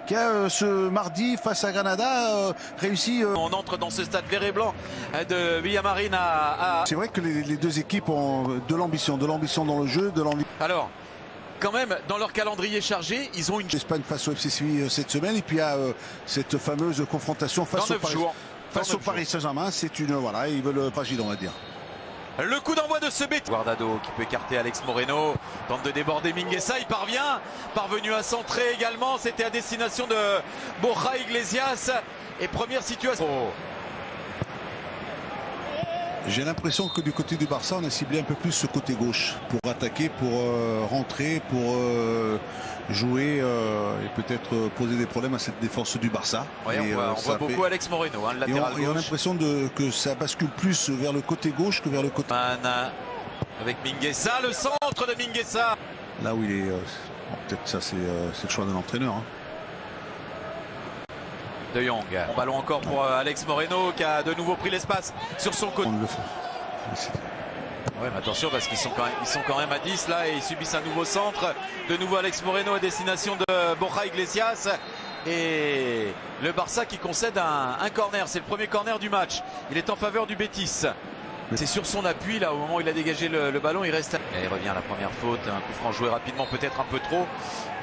qui a ce mardi face à Granada réussi. On entre dans ce stade vert et blanc de Villamarine à... C'est vrai que les deux équipes ont de l'ambition dans le jeu, de l'envie. Alors, quand même, dans leur calendrier chargé, ils ont une... L'Espagne face au FC Séville cette semaine, et puis il y a cette fameuse confrontation face au Paris Saint-Germain. C'est une, voilà, ils veulent pas giler, on va dire. Le coup d'envoi de ce bêtise. Guardado qui peut écarter Alex Moreno, tente de déborder Mingueza, il parvient, parvenu à centrer également, c'était à destination de Borja Iglesias. Et première situation. J'ai l'impression que du côté du Barça, on a ciblé un peu plus ce côté gauche pour attaquer, pour rentrer, pour jouer et peut-être poser des problèmes à cette défense du Barça. Ouais, on voit beaucoup Alex Moreno, hein, le latéral gauche. On a l'impression que ça bascule plus vers le côté gauche que vers le côté... Avec Mingueza, le centre de Mingueza. Là où il est... peut-être ça c'est le choix de l'entraîneur. Hein. De Jong, ballon encore pour Alex Moreno qui a de nouveau pris l'espace sur son côté. On le fait. Ouais, mais attention parce qu'ils sont quand même à 10 là et ils subissent un nouveau centre. De nouveau Alex Moreno à destination de Borja Iglesias. Et le Barça qui concède un corner. C'est le premier corner du match. Il est en faveur du Betis. C'est sur son appui là au moment où il a dégagé le ballon. Il reste. Et il revient à la première faute. Un coup franc joué rapidement, peut-être un peu trop.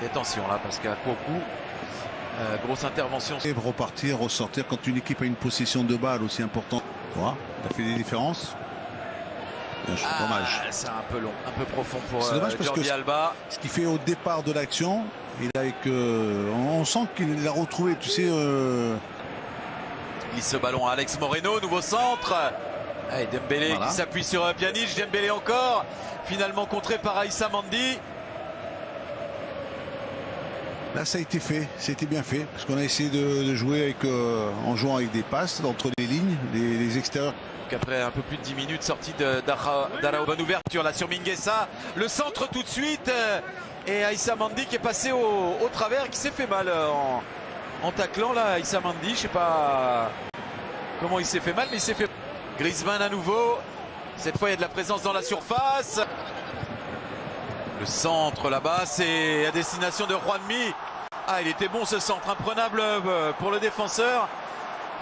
Et attention là parce qu'à Koku. Grosse intervention. Et repartir, ressortir quand une équipe a une possession de balle aussi importante. Voilà, il a fait des différences. Dommage. C'est un peu long, un peu profond pour Jordi Alba. Ce qu'il fait au départ de l'action, on sent qu'il a retrouvé, tu sais. Il ce ballon à Alex Moreno, nouveau centre. Et Dembélé qui s'appuie sur Pjanic, Dembélé encore. Finalement contré par Aïssa Mandi. Là, ça a été fait, c'était bien fait, parce qu'on a essayé de jouer en jouant avec des passes entre les lignes, les extérieurs. Après un peu plus de 10 minutes, sortie d'Arao. Bonne ouverture là sur Mingueza. Le centre tout de suite. Et Aïssa Mandi qui est passé au travers, qui s'est fait mal en taclant là. Aïssa Mandi, je sais pas comment il s'est fait mal, mais il s'est fait. Griezmann à nouveau. Cette fois, il y a de la présence dans la surface. Le centre là-bas, c'est à destination de Juanmi. Ah, il était bon ce centre, imprenable pour le défenseur.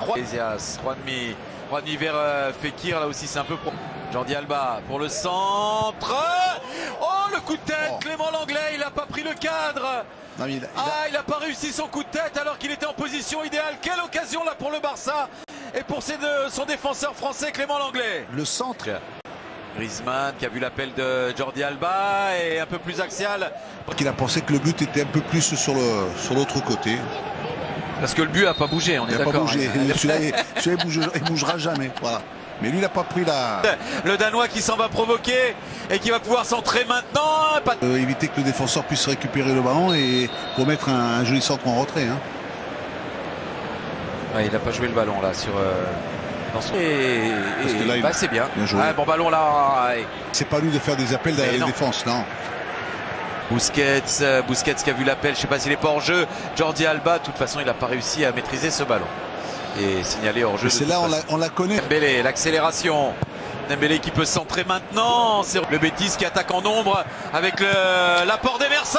Juanmi vers Fekir, là aussi c'est un peu pro. Jordi Alba pour le centre. Oh, le coup de tête, Clément Langlais, il n'a pas pris le cadre. Non, il n'a pas réussi son coup de tête alors qu'il était en position idéale. Quelle occasion là pour le Barça et pour son défenseur français Clément Langlais. Le centre. Griezmann qui a vu l'appel de Jordi Alba et un peu plus axial. Il a pensé que le but était un peu plus sur l'autre côté. Parce que le but n'a pas bougé, on est d'accord. Il n'a pas bougé. Celui-là, il bougera jamais. Voilà. Mais lui, il n'a pas pris la... Le Danois qui s'en va provoquer et qui va pouvoir centrer maintenant. Éviter que le défenseur puisse récupérer le ballon et pour mettre un joli centre en retrait. Hein. Ouais, il n'a pas joué le ballon là sur... c'est bien. Bon ballon là. C'est pas lui de faire des appels derrière la défense, non. Busquets qui a vu l'appel, je sais pas s'il est pas hors jeu. Jordi Alba, de toute façon, il n'a pas réussi à maîtriser ce ballon. Et signalé hors jeu. C'est là on la connaît. Dembélé, l'accélération. Dembélé qui peut centrer maintenant. C'est le Betis qui attaque en nombre avec l'apport d'Emerson.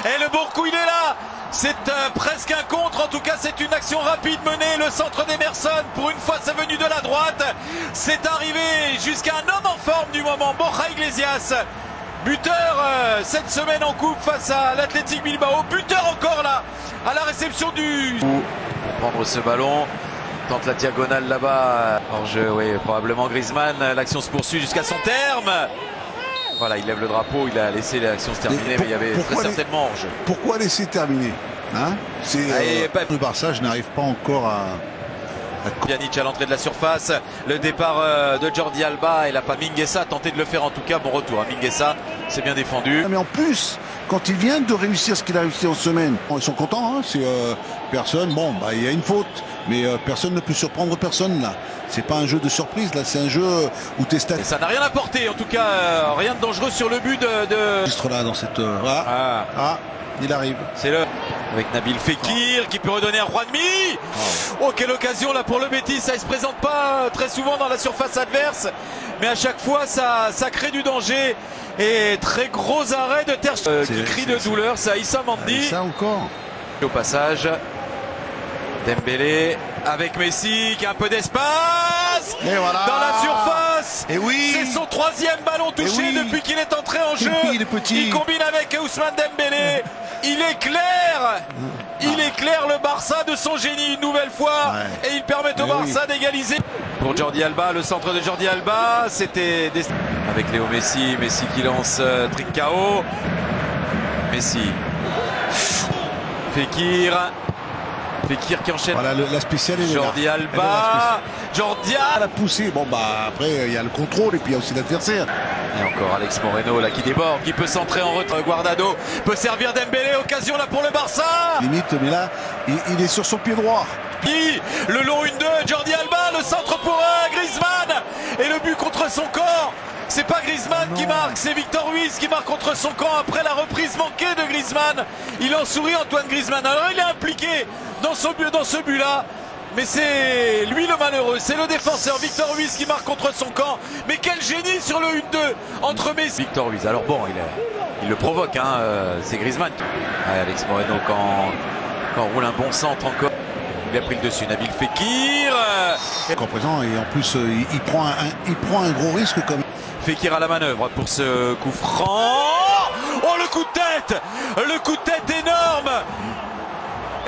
Et le bon coup, il est là. C'est presque un contre, en tout cas c'est une action rapide menée, le centre d'Emerson, pour une fois c'est venu de la droite, c'est arrivé jusqu'à un homme en forme du moment, Borja Iglesias, buteur cette semaine en coupe face à l'Athletic Bilbao, buteur encore là, à la réception pour prendre ce ballon, tente la diagonale là-bas, hors jeu, oui, probablement Griezmann, l'action se poursuit jusqu'à son terme. Voilà, il lève le drapeau, il a laissé l'action se terminer, mais il y avait très certainement hors-jeu. Pourquoi laisser terminer, hein? Le Barça, je n'arrive pas encore à... Pjanic à l'entrée de la surface, le départ de Jordi Alba, et Mingueza a tenté de le faire en tout cas, bon retour. Mingueza, c'est bien défendu. Mais en plus, quand il vient de réussir ce qu'il a réussi en semaine, ils sont contents, hein, c'est personne, bon, bah, il y a une faute, mais personne ne peut surprendre personne là. C'est pas un jeu de surprise là, c'est un jeu où tu es statique. Ça n'a rien apporté, en tout cas, rien de dangereux sur le but de... Là, dans cette... il arrive. C'est le... Avec Nabil Fekir qui peut redonner à Juanmi. Oh, quelle occasion là pour le Betis. Ça ne se présente pas très souvent dans la surface adverse, mais à chaque fois ça crée du danger. Et très gros arrêt de Ter qui crie de douleur. C'est Aïssa Mandi. Ça encore. Au passage, Dembélé avec Messi qui a un peu d'espace voilà. dans la surface. Et oui, c'est son 3e ballon touché depuis qu'il est entré en jeu. Il est petit. Il combine avec Ousmane Dembélé. Il éclaire le Barça de son génie une nouvelle fois, et il permet au Barça d'égaliser. Pour Jordi Alba, le centre de Jordi Alba, c'était avec Léo Messi, Messi qui lance Trincao, Messi, Fekir qui enchaîne. Voilà, la spéciale est Jordi Alba, Jordi la poussée. Bon bah après il y a le contrôle et puis il y a aussi l'adversaire. Et encore Alex Moreno là qui déborde, qui peut centrer en retrait. Guardado peut servir Dembélé, occasion là pour le Barça. Limite, mais là il est sur son pied droit. Le long 1-2, Jordi Alba, le centre pour Griezmann et le but contre son corps. C'est pas Griezmann qui marque, c'est Victor Ruiz qui marque contre son camp après la reprise manquée de Griezmann. Il en sourit, Antoine Griezmann. Alors il est impliqué dans ce but là, mais c'est lui le malheureux, c'est le défenseur Victor Ruiz qui marque contre son camp. Mais quel génie sur le 1-2 entre Messi. Victor Ruiz, alors bon, il le provoque, hein, c'est Griezmann. Alex Moreno quand roule un bon centre encore. Il a pris le dessus, Nabil Fekir. Encore présent, et en plus il prend un gros risque comme. Fekir à la manœuvre pour ce coup franc. Oh, le coup de tête énorme.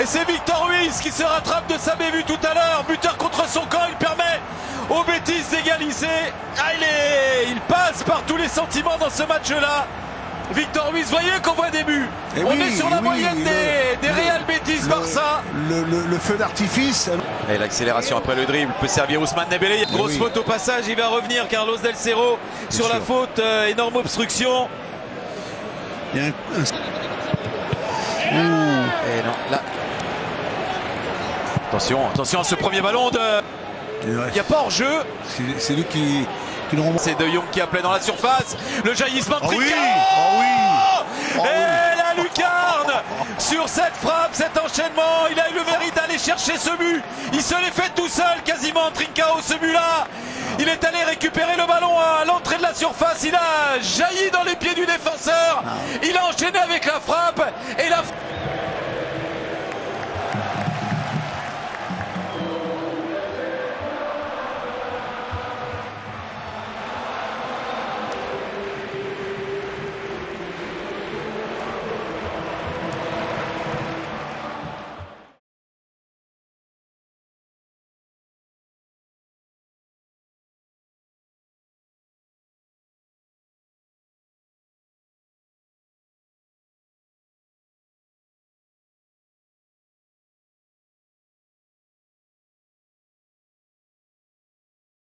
Et c'est Victor Ruiz qui se rattrape de sa bévue tout à l'heure. Buteur contre son camp, il permet aux Betis d'égaliser. Il passe par tous les sentiments dans ce match-là. Victor Ruiz, voyez qu'on voit des buts. On est sur la moyenne des Real Betis Barça. Le feu d'artifice. Et l'accélération après le dribble peut servir Ousmane Dembélé. Il y a une grosse faute au passage, il va revenir Carlos Del Cerro sur la faute, énorme obstruction. Il y a Et non, là. Attention à ce premier ballon il n'y a pas hors-jeu. C'est lui qui le remonte. C'est De Jong qui appelait dans la surface. Le jaillissement de Trincao. Et la lucarne sur cette frappe, cet enchaînement. Il a eu le mérite d'aller chercher ce but. Il se l'est fait tout seul quasiment, Trincao, ce but-là. Il est allé récupérer le ballon à l'entrée de la surface. Il a jailli dans les pieds du défenseur. Il a enchaîné avec la frappe.